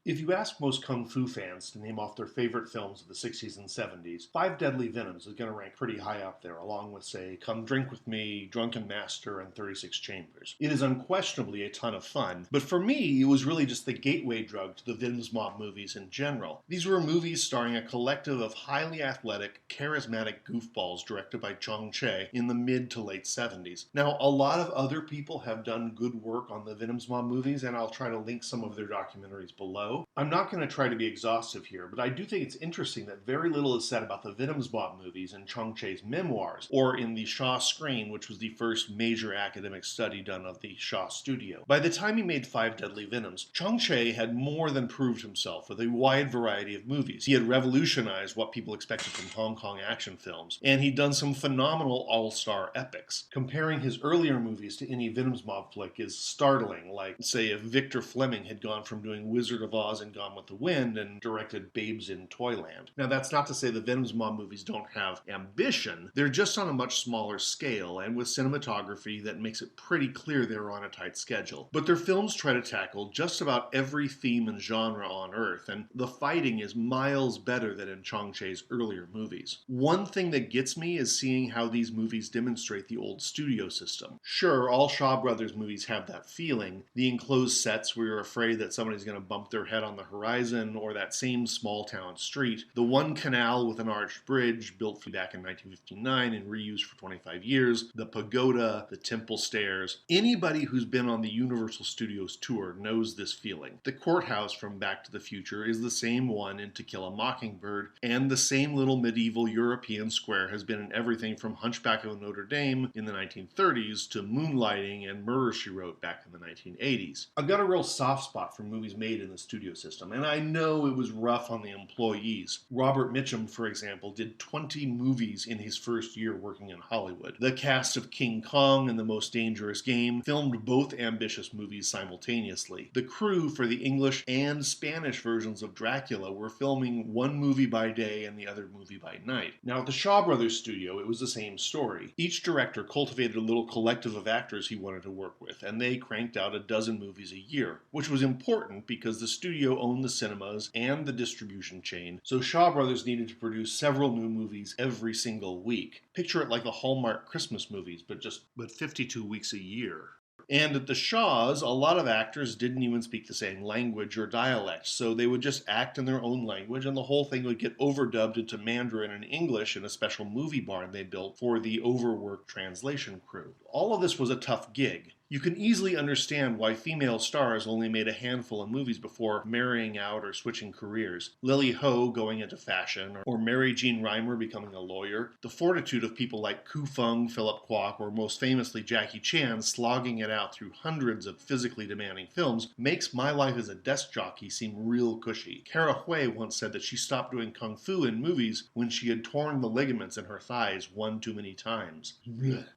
If you ask most Kung Fu fans to name off their favorite films of the 60s and 70s, Five Deadly Venoms is going to rank pretty high up there, along with, say, Come Drink With Me, Drunken Master, and 36 Chambers. It is unquestionably a ton of fun, but for me, it was really just the gateway drug to the Venoms Mob movies in general. These were movies starring a collective of highly athletic, charismatic goofballs directed by Chong Che in the mid to late 70s. Now, a lot of other people have done good work on the Venoms Mob movies, and I'll try to link some of their documentaries below. I'm not going to try to be exhaustive here, but I do think it's interesting that very little is said about the Venoms Mob movies in Chong Che's memoirs, or in the Shaw Screen, which was the first major academic study done of the Shaw studio. By the time he made Five Deadly Venoms, Chong Che had more than proved himself with a wide variety of movies. He had revolutionized what people expected from Hong Kong action films, and he'd done some phenomenal all-star epics. Comparing his earlier movies to any Venoms Mob flick is startling, like, say, if Victor Fleming had gone from doing Wizard of Oz and Gone with the Wind and directed Babes in Toyland. Now, that's not to say the Venoms Mob movies don't have ambition. They're just on a much smaller scale and with cinematography that makes it pretty clear they're on a tight schedule. But their films try to tackle just about every theme and genre on Earth, and the fighting is miles better than in Chong Che's earlier movies. One thing that gets me is seeing how these movies demonstrate the old studio system. Sure, all Shaw Brothers movies have that feeling, the enclosed sets where you're afraid that somebody's going to bump their head on the horizon, or that same small town street, the one canal with an arched bridge built back in 1959 and reused for 25 years, the pagoda, the temple stairs. Anybody who's been on the Universal Studios tour knows this feeling. The courthouse from Back to the Future is the same one in To Kill a Mockingbird, and the same little medieval European square has been in everything from Hunchback of Notre Dame in the 1930s to Moonlighting and Murder, She Wrote back in the 1980s. I've got a real soft spot for movies made in the studio system, and I know it was rough on the employees. Robert Mitchum, for example, did 20 movies in his first year working in Hollywood. The cast of King Kong and The Most Dangerous Game filmed both ambitious movies simultaneously. The crew for the English and Spanish versions of Dracula were filming one movie by day and the other movie by night. Now, at the Shaw Brothers studio, it was the same story. Each director cultivated a little collective of actors he wanted to work with, and they cranked out a dozen movies a year, which was important because the studio owned the cinemas and the distribution chain, so Shaw Brothers needed to produce several new movies every single week. Picture it like the Hallmark Christmas movies, but 52 weeks a year. And at the Shaws, a lot of actors didn't even speak the same language or dialect, so they would just act in their own language, and the whole thing would get overdubbed into Mandarin and English in a special movie barn they built for the overworked translation crew. All of this was a tough gig. You can easily understand why female stars only made a handful of movies before marrying out or switching careers. Lily Ho going into fashion, or Mary Jean Reimer becoming a lawyer. The fortitude of people like Ku Feng, Philip Kwok, or most famously Jackie Chan slogging it out through hundreds of physically demanding films makes my life as a desk jockey seem real cushy. Kara Hui once said that she stopped doing kung fu in movies when she had torn the ligaments in her thighs one too many times.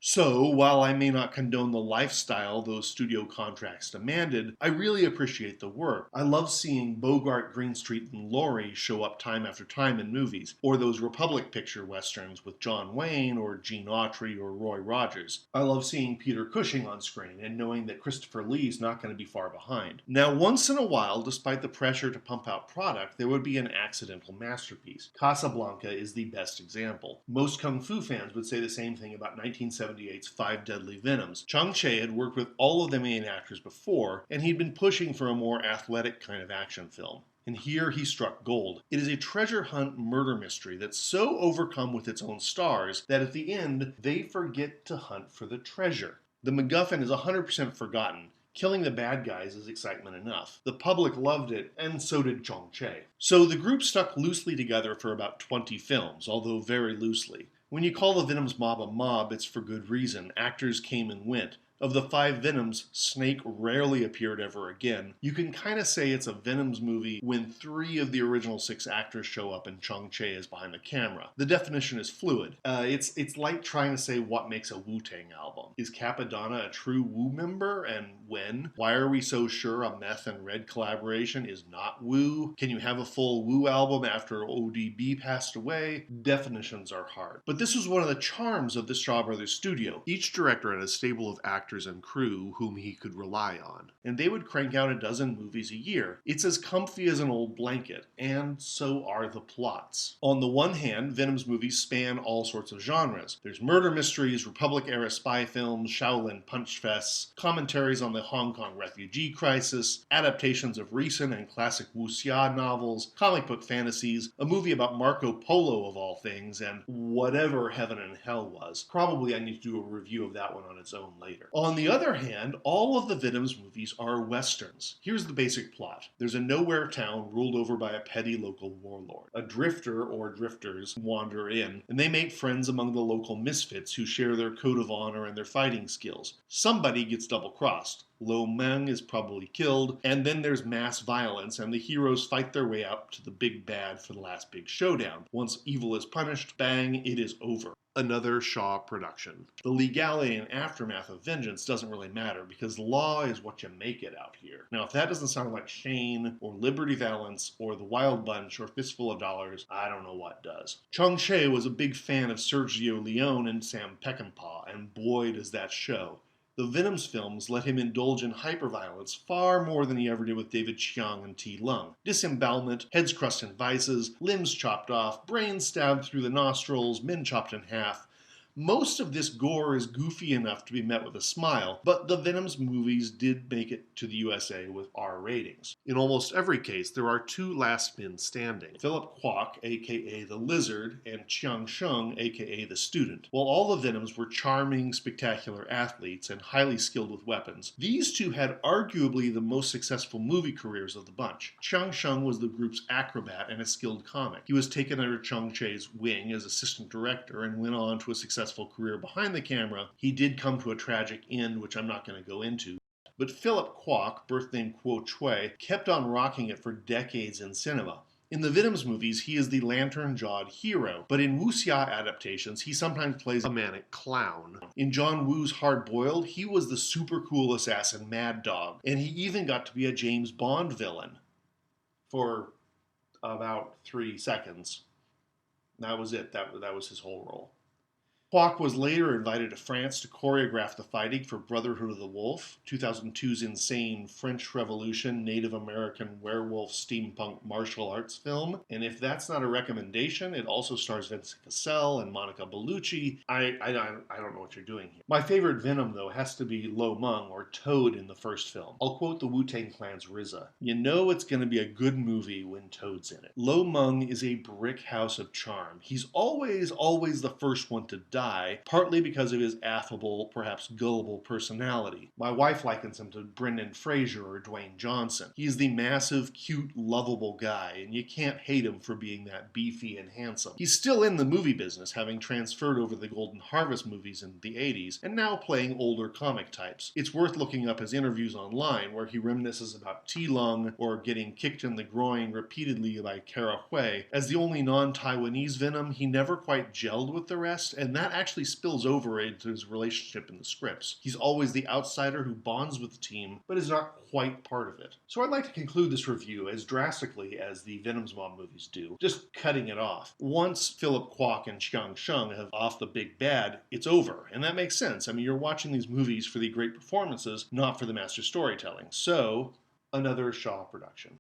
So, while I may not condone the lifestyle those studio contracts demanded, I really appreciate the work. I love seeing Bogart, Greenstreet, and Laurie show up time after time in movies, or those Republic Picture westerns with John Wayne, or Gene Autry, or Roy Rogers. I love seeing Peter Cushing on screen and knowing that Christopher Lee's not going to be far behind. Now, once in a while, despite the pressure to pump out product, there would be an accidental masterpiece. Casablanca is the best example. Most Kung Fu fans would say the same thing about 1978's Five Deadly Venoms. Chong Che had worked with all of the main actors before, and he'd been pushing for a more athletic kind of action film. And here he struck gold. It is a treasure hunt murder mystery that's so overcome with its own stars that at the end, they forget to hunt for the treasure. The MacGuffin is 100% forgotten. Killing the bad guys is excitement enough. The public loved it, and so did Chong Che. So the group stuck loosely together for about 20 films, although very loosely. When you call the Venoms Mob a mob, it's for good reason. Actors came and went. Of the 5 Venoms, Snake rarely appeared ever again. You can kind of say it's a Venoms movie when 3 of the original 6 actors show up and Chong Che is behind the camera. The definition is fluid. It's like trying to say what makes a Wu-Tang album. Is Capadonna a true Wu member, and when? Why are we so sure a Meth and Red collaboration is not Wu? Can you have a full Wu album after ODB passed away? Definitions are hard. But this was one of the charms of the Shaw Brothers studio. Each director had a stable of actors actors and crew whom he could rely on. And they would crank out a dozen movies a year. It's as comfy as an old blanket, and so are the plots. On the one hand, Venom's movies span all sorts of genres. There's murder mysteries, Republic-era spy films, Shaolin punch fests, commentaries on the Hong Kong refugee crisis, adaptations of recent and classic wuxia novels, comic book fantasies, a movie about Marco Polo of all things, and whatever Heaven and Hell was. Probably I need to do a review of that one on its own later. On the other hand, all of the Venoms movies are westerns. Here's the basic plot. There's a nowhere town ruled over by a petty local warlord. A drifter or drifters wander in, and they make friends among the local misfits who share their code of honor and their fighting skills. Somebody gets double-crossed. Lo Meng is probably killed, and then there's mass violence, and the heroes fight their way up to the big bad for the last big showdown. Once evil is punished, bang, it is over. Another Shaw production. The legality and aftermath of vengeance doesn't really matter, because law is what you make it out here. Now, if that doesn't sound like Shane, or Liberty Valance, or The Wild Bunch, or Fistful of Dollars, I don't know what does. Chung Che was a big fan of Sergio Leone and Sam Peckinpah, and boy does that show. The Venoms films let him indulge in hyperviolence far more than he ever did with David Chiang and T. Lung. Disembowelment, heads crushed in vices, limbs chopped off, brains stabbed through the nostrils, men chopped in half. Most of this gore is goofy enough to be met with a smile, but the Venoms movies did make it to the USA with R ratings. In almost every case, there are two last men standing. Philip Kwok, aka the Lizard, and Chiang Shung, aka the Student. While all the Venoms were charming, spectacular athletes and highly skilled with weapons, these two had arguably the most successful movie careers of the bunch. Chiang Shung was the group's acrobat and a skilled comic. He was taken under Chung Che's wing as assistant director and went on to a successful career behind the camera. He did come to a tragic end, which I'm not going to go into. But Philip Kwok, birth name Kuo Choi, kept on rocking it for decades in cinema. In the Venoms movies, he is the lantern-jawed hero, but in wuxia adaptations, he sometimes plays a manic clown. In John Woo's Hard Boiled, he was the super cool assassin Mad Dog, and he even got to be a James Bond villain for about 3 seconds. That was it. That was his whole role. Kwok was later invited to France to choreograph the fighting for Brotherhood of the Wolf, 2002's insane French Revolution Native American werewolf steampunk martial arts film. And if that's not a recommendation, it also stars Vincent Cassel and Monica Bellucci. I don't know what you're doing here. My favorite Venom, though, has to be Lo Meng, or Toad, in the first film. I'll quote the Wu-Tang Clan's RZA. You know it's going to be a good movie when Toad's in it. Lo Meng is a brick house of charm. He's always the first one to die, partly because of his affable, perhaps gullible personality. My wife likens him to Brendan Fraser or Dwayne Johnson. He's the massive, cute, lovable guy, and you can't hate him for being that beefy and handsome. He's still in the movie business, having transferred over the Golden Harvest movies in the 80s, and now playing older comic types. It's worth looking up his interviews online, where he reminisces about T. Lung or getting kicked in the groin repeatedly by Kara Hui. As the only non-Taiwanese Venom, he never quite gelled with the rest, and that actually spills over into his relationship in the scripts. He's always the outsider who bonds with the team, but is not quite part of it. So I'd like to conclude this review as drastically as the Venoms Mob movies do, just cutting it off. Once Philip Kwok and Chiang Shung have off the big bad, it's over, and that makes sense. I mean, you're watching these movies for the great performances, not for the master storytelling. So, another Shaw production.